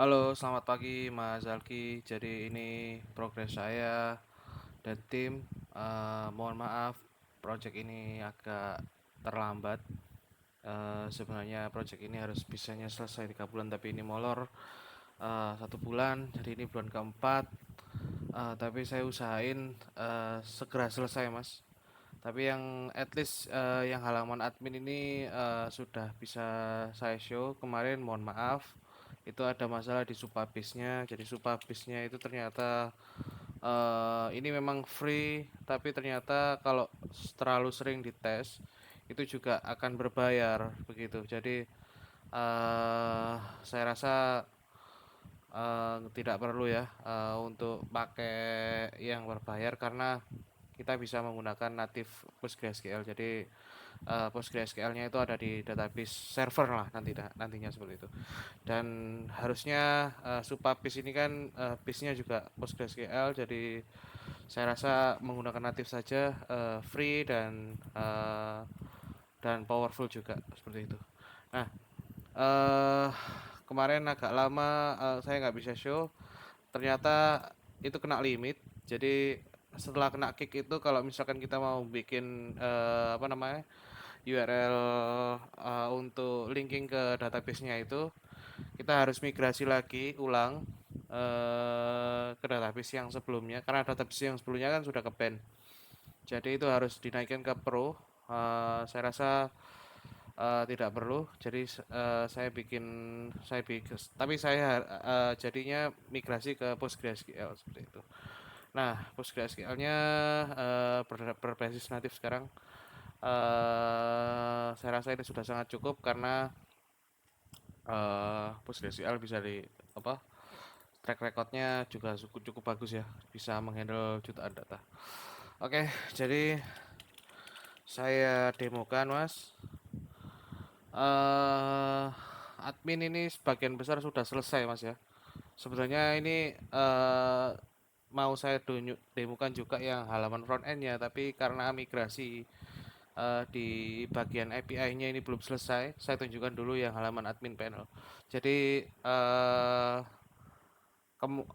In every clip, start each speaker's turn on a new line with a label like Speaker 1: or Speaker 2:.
Speaker 1: Halo, selamat pagi Mas Zalki. Jadi ini progres saya dan tim. Mohon maaf, project ini agak terlambat. Sebenarnya project ini harus bisanya selesai 3 bulan, tapi ini molor 1 bulan. Jadi ini bulan keempat. Tapi saya usahain segera selesai, Mas. Tapi yang at least yang halaman admin ini sudah bisa saya show kemarin. Mohon maaf, itu ada masalah di supabase-nya. Jadi supabase-nya itu ternyata ini memang free, tapi ternyata kalau terlalu sering dites itu juga akan berbayar begitu. Jadi saya rasa tidak perlu ya untuk pakai yang berbayar, karena kita bisa menggunakan native PostgreSQL. Jadi PostgreSQL-nya itu ada di database server lah nantinya seperti itu. Dan harusnya Supabase ini kan base-nya juga PostgreSQL, jadi saya rasa menggunakan native saja, free dan powerful juga seperti itu. Nah, eh kemarin agak lama saya nggak bisa show, ternyata itu kena limit. Jadi setelah kena kick itu, kalau misalkan kita mau bikin apa namanya, URL untuk linking ke database-nya itu, kita harus migrasi lagi ulang ke database yang sebelumnya, karena database yang sebelumnya kan sudah ke ban. Jadi itu harus dinaikkan ke pro. Saya rasa tidak perlu. Jadi tapi saya jadinya migrasi ke PostgreSQL seperti itu. Nah, PostgreSQL-nya berbasis natif sekarang. Saya rasa ini sudah sangat cukup, karena PostgreSQL bisa di apa, track recordnya juga cukup cukup bagus ya, bisa menghandle jutaan data. Oke, jadi saya demokan, Mas. eh Admin ini sebagian besar sudah selesai, Mas ya. Sebenarnya ini mau saya demokan juga yang halaman front end-nya, tapi karena migrasi di bagian API-nya ini belum selesai, saya tunjukkan dulu yang halaman admin panel. Jadi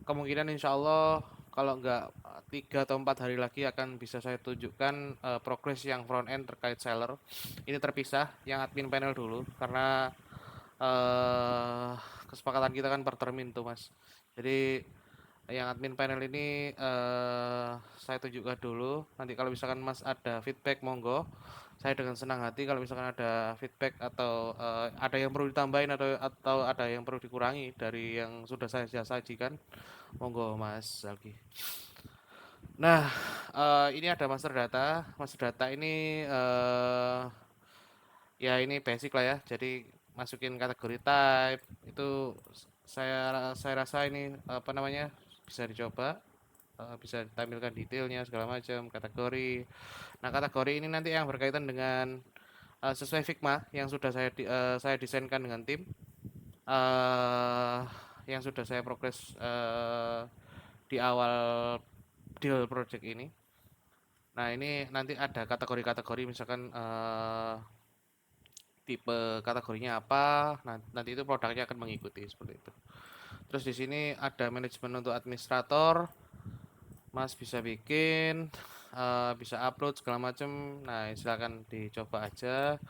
Speaker 1: kemungkinan insya Allah kalau nggak 3 atau 4 hari lagi akan bisa saya tunjukkan progres yang front end terkait seller. Ini terpisah yang admin panel dulu, karena eh kesepakatan kita kan per termin tuh, Mas. Jadi yang admin panel ini saya tunjukkan dulu. Nanti kalau misalkan Mas ada feedback, monggo. Saya dengan senang hati kalau misalkan ada feedback, atau ada yang perlu ditambahin, atau ada yang perlu dikurangi dari yang sudah saya sajikan, monggo Mas Zalki. Nah, ini ada master data. Master data ini ya ini basic lah ya. Jadi masukin kategori type itu, saya rasa ini apa namanya, bisa dicoba, bisa ditampilkan detailnya segala macam kategori. Nah, kategori ini nanti yang berkaitan dengan sesuai Figma yang sudah saya desainkan dengan tim, eh yang sudah saya progres di awal deal project ini. Nah, ini nanti ada kategori-kategori, misalkan tipe kategorinya apa. Nah, nanti itu produknya akan mengikuti seperti itu. Terus di sini ada manajemen untuk administrator. Mas bisa bikin, bisa upload segala macam. Nah, silakan dicoba aja.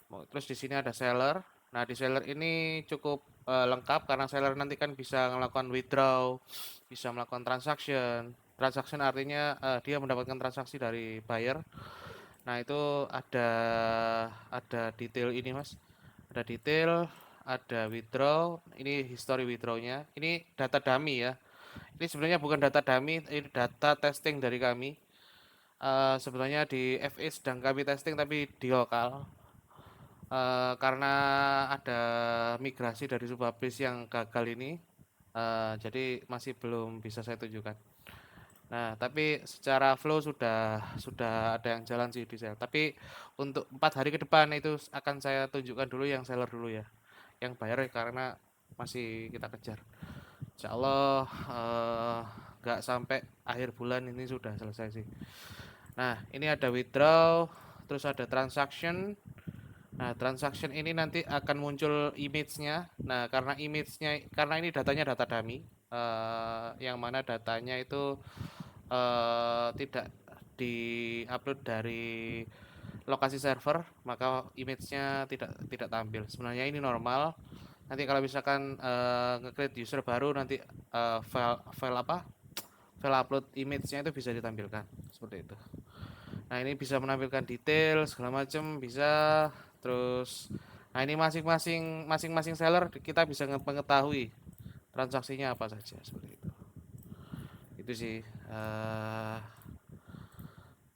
Speaker 1: Terus di sini ada seller. Nah, di seller ini cukup lengkap, karena seller nanti kan bisa melakukan withdraw, bisa melakukan transaction. Transaction artinya dia mendapatkan transaksi dari buyer. Nah, itu ada detail ini, Mas. Ada detail, ada withdraw. Ini history withdrawnya. Ini data dummy ya. Ini sebenarnya bukan data dummy, ini data testing dari kami. Sebenarnya di FA sedang kami testing, tapi di lokal. Karena ada migrasi dari Supabase yang gagal ini, jadi masih belum bisa saya tunjukkan. Nah, tapi secara flow sudah ada yang jalan sih di sel. Tapi untuk 4 hari ke depan itu akan saya tunjukkan dulu yang seller dulu ya, yang bayar karena masih kita kejar. Insya Allah nggak sampai akhir bulan ini sudah selesai sih. Nah, ini ada withdraw, terus ada transaction, Nah, transaction ini nanti akan muncul image-nya. Nah, karena ini datanya data dummy, yang mana datanya itu tidak di-upload dari lokasi server, maka image-nya tidak tampil. Sebenarnya ini normal. Nanti kalau misalkan nge-create user baru, nanti file upload image-nya itu bisa ditampilkan seperti itu. Nah, ini bisa menampilkan detail segala macam bisa. Terus nah ini masing-masing seller kita bisa mengetahui transaksinya apa saja seperti itu. Itu sih.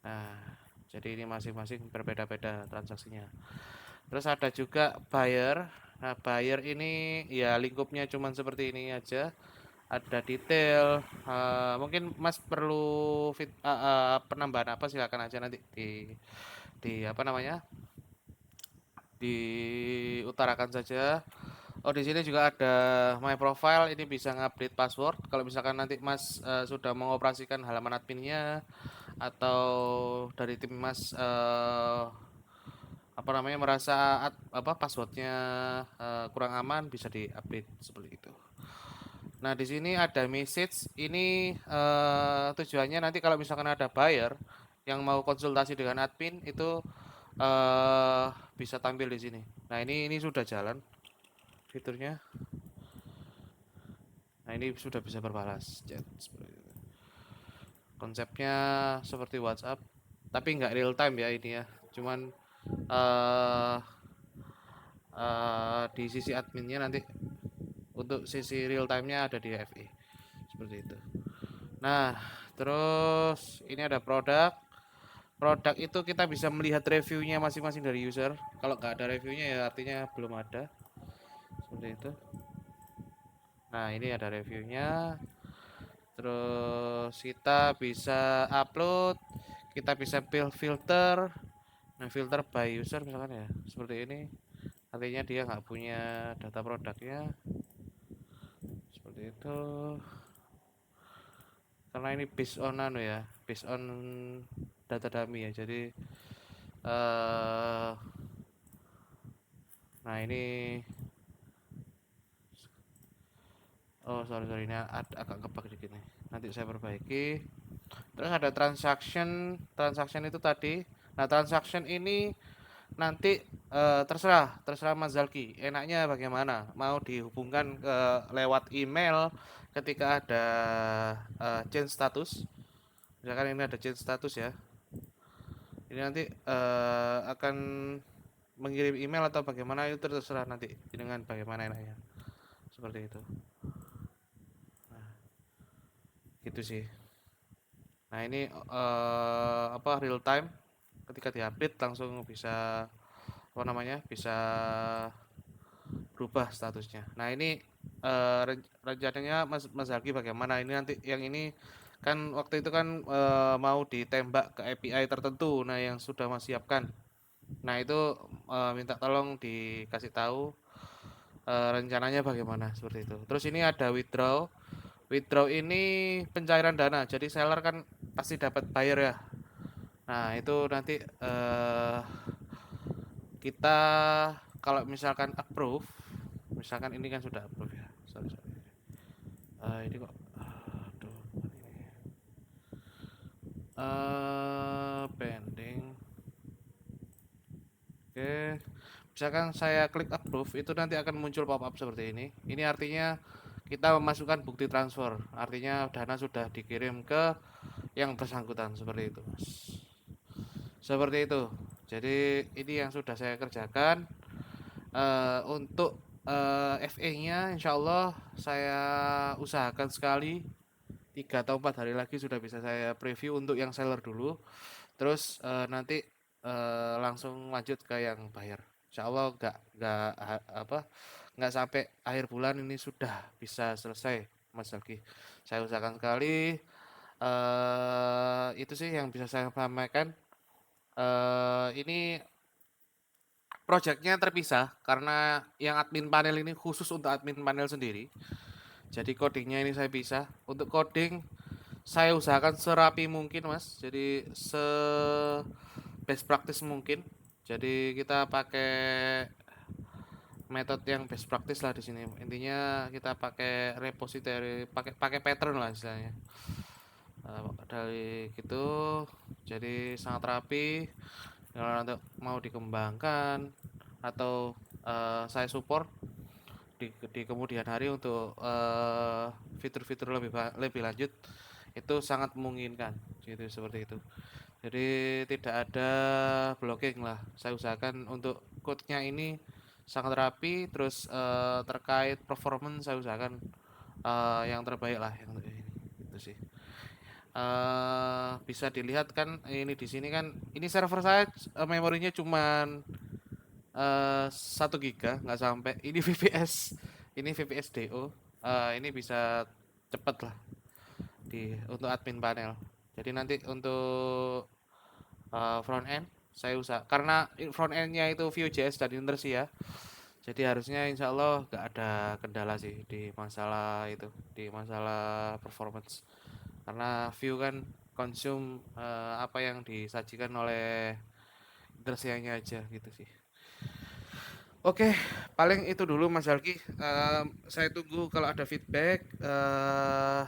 Speaker 1: Nah, jadi ini masing-masing berbeda-beda transaksinya. Terus ada juga buyer. Nah, buyer ini ya lingkupnya cuman seperti ini aja. Ada detail. Mungkin Mas perlu penambahan apa, silakan aja nanti di apa namanya? Diutarakan saja. Oh, di sini juga ada my profile, ini bisa ngupdate password. Kalau misalkan nanti Mas sudah mengoperasikan halaman adminnya atau dari tim Mas apa namanya merasa passwordnya kurang aman, bisa diupdate seperti itu. Nah, di sini ada message. Ini tujuannya nanti kalau misalkan ada buyer yang mau konsultasi dengan admin itu eh bisa tampil di sini. Nah, ini sudah jalan fiturnya. Nah, ini sudah bisa berbalas chat seperti itu. Konsepnya seperti WhatsApp, tapi nggak real time ya ini ya. Cuman eh di sisi adminnya nanti untuk sisi real time-nya ada di FE seperti itu. Nah, terus ini ada produk. Produk itu kita bisa melihat reviewnya masing-masing dari user. Kalau nggak ada reviewnya ya artinya belum ada. Seperti itu. Nah, ini ada reviewnya. Terus kita bisa upload, kita bisa filter. Nah, filter by user misalkan ya, seperti ini. Artinya dia nggak punya data produknya. Seperti itu. Karena ini based on ya, based on data dummy ya. Jadi nah ini sorry ini agak ngebug dikit nih. Nanti saya perbaiki. Terus ada transaction itu tadi. Nah, transaction ini nanti terserah Mas Zalki. Enaknya bagaimana? Mau dihubungkan lewat email ketika ada change status. Misalkan ini ada change status ya. Ini nanti akan mengirim email atau bagaimana itu terserah nanti dengan bagaimana enaknya. Seperti itu. Nah, gitu sih. Nah, ini real time ketika diupdate langsung bisa apa namanya? Bisa berubah statusnya. Nah, ini rencananya Mas Zaki bagaimana? Ini nanti yang ini kan waktu itu kan mau ditembak ke API tertentu. Nah, yang sudah Mas siapkan. Nah, itu minta tolong dikasih tahu rencananya bagaimana seperti itu. Terus ini ada withdraw. Withdraw ini pencairan dana. Jadi seller kan pasti dapat buyer ya. Nah, itu nanti kita kalau misalkan approve, misalkan ini kan sudah approve ya. Sorry. Ini kok aduh, ini. Pending. Oke. Misalkan saya klik approve, itu nanti akan muncul pop-up seperti ini. Ini artinya kita memasukkan bukti transfer. Artinya dana sudah dikirim ke yang bersangkutan seperti itu, Mas. Seperti itu. Jadi ini yang sudah saya kerjakan. Untuk FE-nya insya Allah saya usahakan sekali 3 atau 4 hari lagi sudah bisa saya preview untuk yang seller dulu. Terus nanti langsung lanjut ke yang buyer. Insya Allah nggak sampai akhir bulan ini sudah bisa selesai, Mas Zaki. Saya usahakan sekali. Itu sih yang bisa saya sampaikan. Ini projectnya terpisah karena yang admin panel ini khusus untuk admin panel sendiri. Jadi codingnya ini saya pisah. Untuk coding saya usahakan serapi mungkin, Mas. Jadi best practice mungkin. Jadi kita pakai metode yang best practice lah di sini. Intinya kita pakai repository, pakai pakai pattern lah istilahnya. Dari gitu, jadi sangat rapi. Kalau nanti mau dikembangkan atau saya support di kemudian hari untuk fitur-fitur lebih lanjut, itu sangat memungkinkan gitu, seperti itu. Jadi tidak ada blocking lah. Saya usahakan untuk code-nya ini sangat rapi, terus terkait performance saya usahakan yang terbaik lah yang ini itu sih. Bisa dilihat kan ini di sini kan, ini server saya memorinya cuman 1 giga, nggak sampai. Ini VPS, ini VPS DO. Ini bisa cepet lah untuk admin panel. Jadi nanti untuk front end saya karena front endnya itu Vue.js dan Inertia, jadi harusnya insya Allah nggak ada kendala sih di masalah itu, di masalah performance, karena Vue kan consume apa yang disajikan oleh Inertianya aja gitu sih. Oke, paling itu dulu Mas Alki. Saya tunggu kalau ada feedback.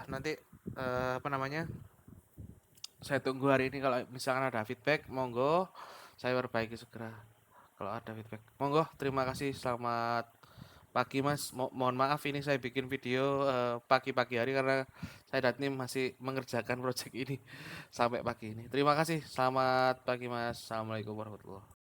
Speaker 1: Nanti apa namanya? Saya tunggu hari ini kalau misalkan ada feedback, monggo saya perbaiki segera. Kalau ada feedback, monggo. Terima kasih. Selamat pagi Mas. Mohon maaf ini saya bikin video pagi-pagi hari karena saya dan tim masih mengerjakan proyek ini sampai pagi ini. Terima kasih. Selamat pagi Mas. Assalamualaikum warahmatullahi wabarakatuh.